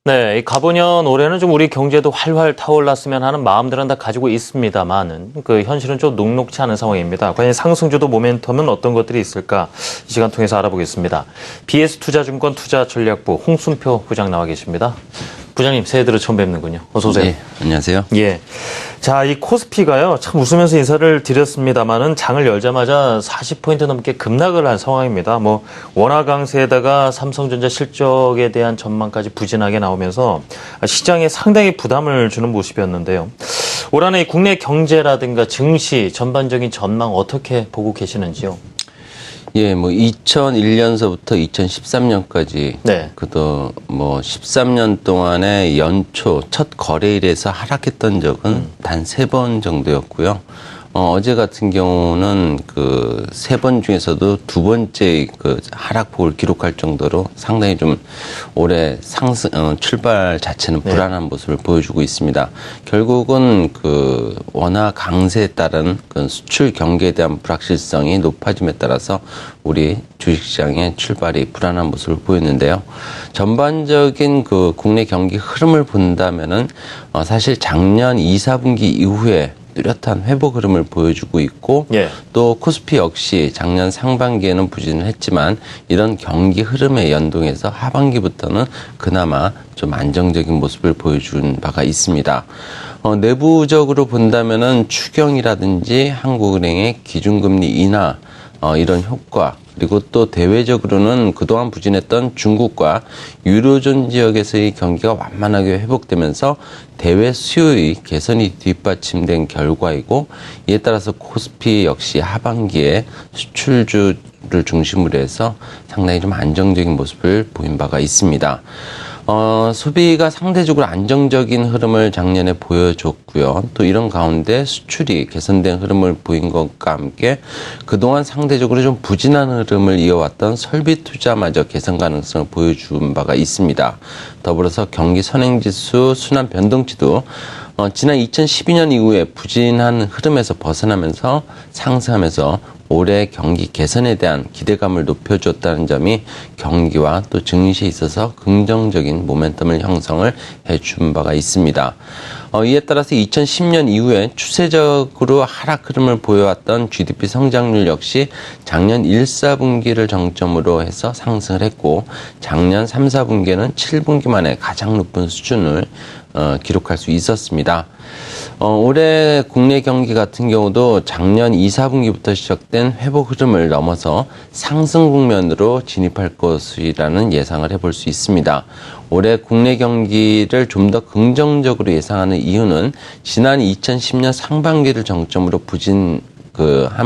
네, 이 가보년 올해는 좀 우리 경제도 활활 타올랐으면 하는 마음들은 다 가지고 있습니다만은 그 현실은 좀 녹록치 않은 상황입니다. 과연 상승주도 모멘텀은 어떤 것들이 있을까? 이 시간 통해서 알아보겠습니다. BS투자증권 투자전략부 홍순표 부장 나와 계십니다. 부장님, 새해 들어 처음 뵙는군요. 어서 오세요. 네, 안녕하세요. 예. 자, 이 코스피가요, 참 웃으면서 인사를 드렸습니다만은 장을 열자마자 40포인트 넘게 급락을 한 상황입니다. 뭐, 원화 강세에다가 삼성전자 실적에 대한 전망까지 부진하게 나오면서 시장에 상당히 부담을 주는 모습이었는데요. 올 한해 국내 경제라든가 증시 전반적인 전망 어떻게 보고 계시는지요? 예, 뭐 2001년서부터 2013년까지 네. 그도 뭐 13년 동안의 연초 첫 거래일에서 하락했던 적은 단 3번 정도였고요. 어제 같은 경우는 그 3번 중에서도 2번째 그 하락폭을 기록할 정도로 상당히 좀 올해 상승 출발 자체는 불안한 모습을 보여주고 있습니다. 결국은 그 원화 강세에 따른 그 수출 경기에 대한 불확실성이 높아짐에 따라서 우리 주식시장의 출발이 불안한 모습을 보였는데요. 전반적인 그 국내 경기 흐름을 본다면은 사실 작년 2, 4분기 이후에 뚜렷한 회복 흐름을 보여주고 있고 또 코스피 역시 작년 상반기에는 부진을 했지만 이런 경기 흐름에 연동해서 하반기부터는 그나마 좀 안정적인 모습을 보여준 바가 있습니다. 내부적으로 본다면은 추경이라든지 한국은행의 기준금리 인하 이런 효과, 그리고 또 대외적으로는 그동안 부진했던 중국과 유로존 지역에서의 경기가 완만하게 회복되면서 대외 수요의 개선이 뒷받침된 결과이고, 이에 따라서 코스피 역시 하반기에 수출주를 중심으로 해서 상당히 좀 안정적인 모습을 보인 바가 있습니다. 소비가 상대적으로 안정적인 흐름을 작년에 보여줬고요. 또 이런 가운데 수출이 개선된 흐름을 보인 것과 함께 그동안 상대적으로 좀 부진한 흐름을 이어왔던 설비 투자마저 개선 가능성을 보여준 바가 있습니다. 더불어서 경기 선행지수 순환 변동치도 지난 2012년 이후에 부진한 흐름에서 벗어나면서 상승하면서 올해 경기 개선에 대한 기대감을 높여줬다는 점이 경기와 또 증시에 있어서 긍정적인 모멘텀을 형성을 해준 바가 있습니다. 이에 따라서 2010년 이후에 추세적으로 하락 흐름을 보여왔던 GDP 성장률 역시 작년 1, 4분기를 정점으로 해서 상승을 했고, 작년 3, 4분기에는 7분기 만에 가장 높은 수준을 기록할 수 있었습니다. 올해 국내 경기 같은 경우도 작년 2, 4분기부터 시작된 회복 흐름을 넘어서 상승 국면으로 진입할 것이라는 예상을 해볼 수 있습니다. 올해 국내 경기를 좀 더 긍정적으로 예상하는 이유는 지난 2010년 상반기를 정점으로 부진한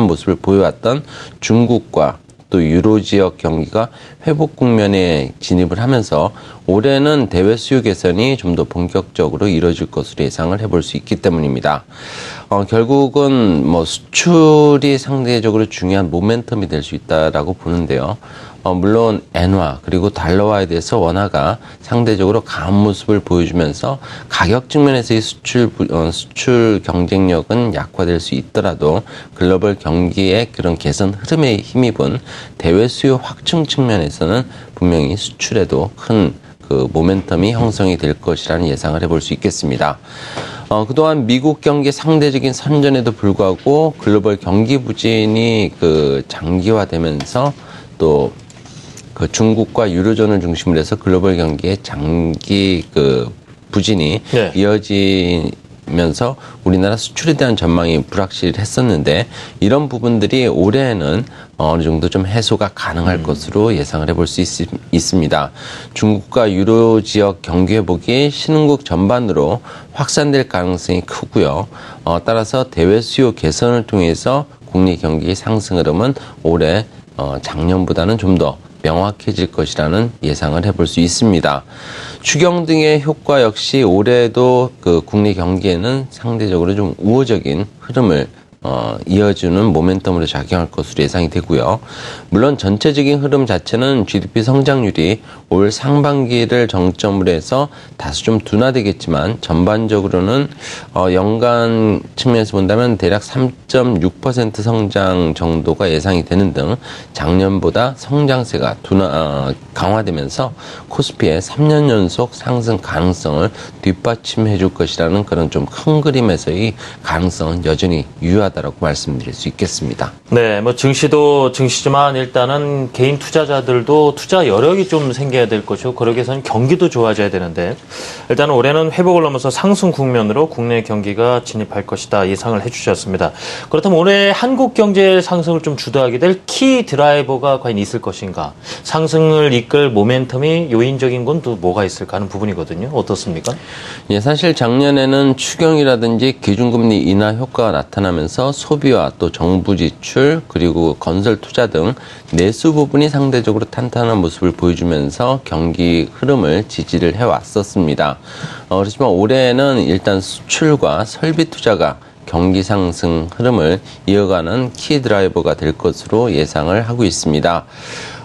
모습을 보여왔던 중국과 또 유로 지역 경기가 회복 국면에 진입을 하면서 올해는 대외 수요 개선이 좀 더 본격적으로 이뤄질 것으로 예상을 해볼 수 있기 때문입니다. 결국은 뭐 수출이 상대적으로 중요한 모멘텀이 될 수 있다라고 보는데요. 물론 엔화 그리고 달러화에 대해서 원화가 상대적으로 강한 모습을 보여주면서 가격 측면에서의 수출 경쟁력은 약화될 수 있더라도 글로벌 경기의 그런 개선 흐름에 힘입은 대외 수요 확충 측면에서는 분명히 수출에도 큰 그 모멘텀이 형성이 될 것이라는 예상을 해볼 수 있겠습니다. 그동안 미국 경기 상대적인 선전에도 불구하고 글로벌 경기 부진이 장기화되면서 또 중국과 유로존을 중심으로 해서 글로벌 경기의 장기 부진이 이어지면서 우리나라 수출에 대한 전망이 불확실했었는데, 이런 부분들이 올해에는 어느 정도 좀 해소가 가능할 것으로 예상을 해볼 수 있습니다. 중국과 유로 지역 경기 회복이 신흥국 전반으로 확산될 가능성이 크고요. 따라서 대외 수요 개선을 통해서 국내 경기의 상승 흐름은 올해 작년보다는 좀 더 명확해질 것이라는 예상을 해볼 수 있습니다. 추경 등의 효과 역시 올해도 국내 경기에는 상대적으로 좀 우호적인 흐름을 이어주는 모멘텀으로 작용할 것으로 예상이 되고요. 물론 전체적인 흐름 자체는 GDP 성장률이 올 상반기를 정점으로 해서 다소 좀 둔화되겠지만 전반적으로는 연간 측면에서 본다면 대략 3.6% 성장 정도가 예상이 되는 등 작년보다 성장세가 강화되면서 코스피의 3년 연속 상승 가능성을 뒷받침해 줄 것이라는 그런 좀 큰 그림에서의 가능성은 여전히 유효하다라고 말씀드릴 수 있겠습니다. 네, 뭐 증시도 증시지만 일단은 개인 투자자들도 투자 여력이 좀 생겨야 될 것이고 그러기 위해서는 경기도 좋아져야 되는데 일단 올해는 회복을 넘어서 상승 국면으로 국내 경기가 진입할 것이다 예상을 해주셨습니다. 그렇다면 올해 한국 경제 상승을 좀 주도하게 될 키 드라이버가 과연 있을 것인가? 상승을 이끌 모멘텀이 요인적인 건 또 뭐가 있을까 하는 부분이거든요. 어떻습니까? 예, 사실 작년에는 추경이라든지 기준금리 인하 효과가 나타나면서 소비와 또 정부 지출 그리고 건설 투자 등 내수 부분이 상대적으로 탄탄한 모습을 보여주면서 경기 흐름을 지지를 해왔었습니다. 그렇지만 올해는 일단 수출과 설비 투자가 경기 상승 흐름을 이어가는 키 드라이버가 될 것으로 예상을 하고 있습니다.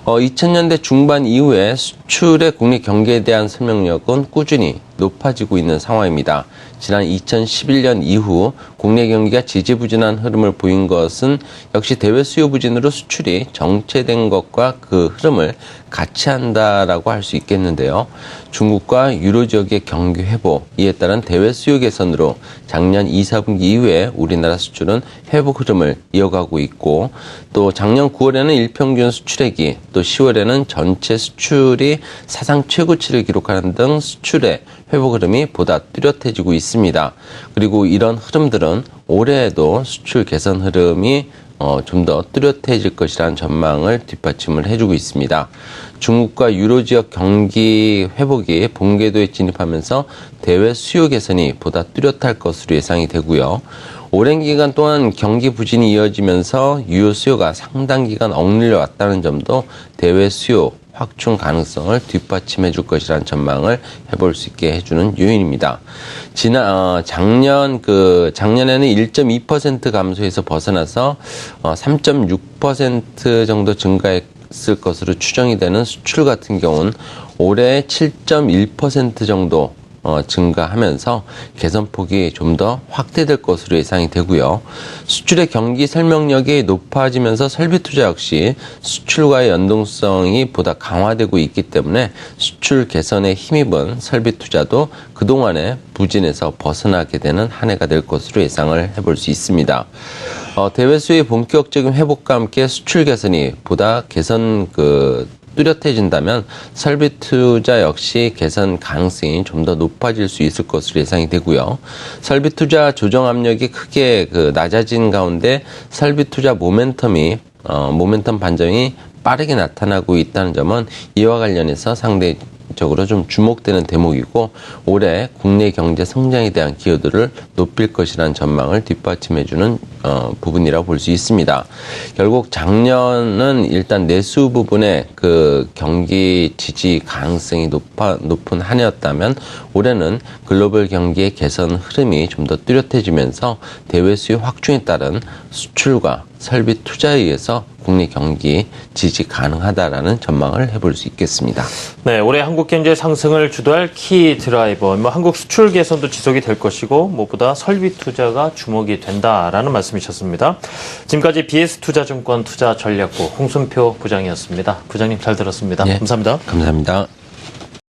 2000년대 중반 이후에 수출의 국내 경기에 대한 설명력은 꾸준히 높아지고 있는 상황입니다. 지난 2011년 이후 국내 경기가 지지부진한 흐름을 보인 것은 역시 대외 수요 부진으로 수출이 정체된 것과 그 흐름을 같이 한다라고 할 수 있겠는데요. 중국과 유로 지역의 경기 회복, 이에 따른 대외 수요 개선으로 작년 2, 4분기 이후에 우리나라 수출은 회복 흐름을 이어가고 있고 또 작년 9월에는 일평균 수출액이 또 10월에는 전체 수출이 사상 최고치를 기록하는 등 수출의 회복 흐름이 보다 뚜렷해지고 있습니다. 그리고 이런 흐름들은 올해에도 수출 개선 흐름이 좀 더 뚜렷해질 것이라는 전망을 뒷받침을 해주고 있습니다. 중국과 유로 지역 경기 회복이 본궤도에 진입하면서 대외 수요 개선이 보다 뚜렷할 것으로 예상이 되고요. 오랜 기간 동안 경기 부진이 이어지면서 유효 수요가 상당 기간 억눌려 왔다는 점도 대외 수요 확충 가능성을 뒷받침해 줄 것이라는 전망을 해볼 수 있게 해주는 요인입니다. 작년에는 1.2% 감소에서 벗어나서 3.6% 정도 증가했을 것으로 추정이 되는 수출 같은 경우는 올해 7.1% 정도 증가하면서 개선폭이 좀 더 확대될 것으로 예상이 되고요. 수출의 경기 설명력이 높아지면서 설비 투자 역시 수출과의 연동성이 보다 강화되고 있기 때문에 수출 개선에 힘입은 설비 투자도 그동안의 부진에서 벗어나게 되는 한 해가 될 것으로 예상을 해볼 수 있습니다. 대외 수요의 본격적인 회복과 함께 수출 개선이 보다 뚜렷해진다면 설비 투자 역시 개선 가능성이 좀 더 높아질 수 있을 것으로 예상이 되고요. 설비 투자 조정 압력이 크게 낮아진 가운데 설비 투자 모멘텀 반전이 빠르게 나타나고 있다는 점은 이와 관련해서 상대적으로 좀 주목되는 대목이고 올해 국내 경제 성장에 대한 기여도를 높일 것이라는 전망을 뒷받침해주는 부분이라고 볼 수 있습니다. 결국 작년은 일단 내수 부분의 경기 지지 가능성이 높은 한 해였다면 올해는 글로벌 경기의 개선 흐름이 좀 더 뚜렷해지면서 대외 수요 확충에 따른 수출과 설비 투자에 의해서 국내 경기 지지 가능하다라는 전망을 해볼 수 있겠습니다. 네, 올해 한국 경제 상승을 주도할 키 드라이버, 한국 수출 개선도 지속이 될 것이고 무엇보다 설비 투자가 주목이 된다라는 말씀이셨습니다. 지금까지 BS투자증권 투자전략부 홍순표 부장이었습니다. 부장님 잘 들었습니다. 네, 감사합니다. 감사합니다.